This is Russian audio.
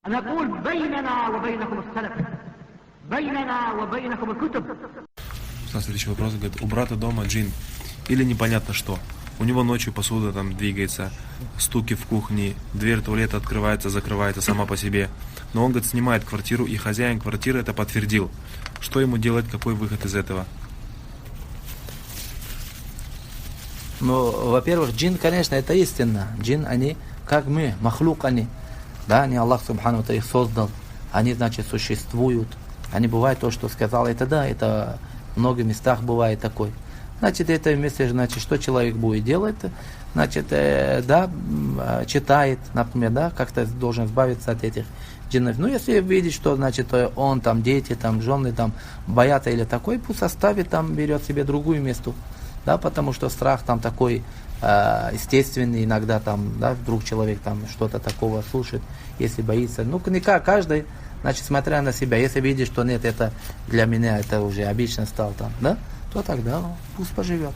نقول بيننا وبينكم السلف بيننا وبينكم الكتب. Следующий вопрос, говорит, у брата дома джин или непонятно что. У него ночью посуда там двигается, стуки в кухне, дверь туалета открывается, закрывается сама по себе. Но он, говорит, снимает квартиру, и хозяин квартиры это подтвердил. Что ему делать, какой выход из этого? Ну, во-первых, джин, конечно, это истина. Джин, они, как мы, махлук они. Да, они Аллах Субхану их создал. Они, значит, существуют. Они бывают то, что сказал, это да, это в многих местах бывает такой. Значит, это вместе, значит, что человек будет делать, значит, да, читает, например, да, как-то должен избавиться от этих джиннов. Ну, если видит, что, значит, он, там, дети, там, жены, там, боятся или такой, пусть оставит, там, берет себе другую месту, да, потому что страх там такой естественный, иногда там, да, вдруг человек там что-то такого слушает, если боится. Ну, никак, каждый, значит, смотря на себя, если видит, что нет, это для меня, это уже обычно стал там, да, то тогда пусть поживет.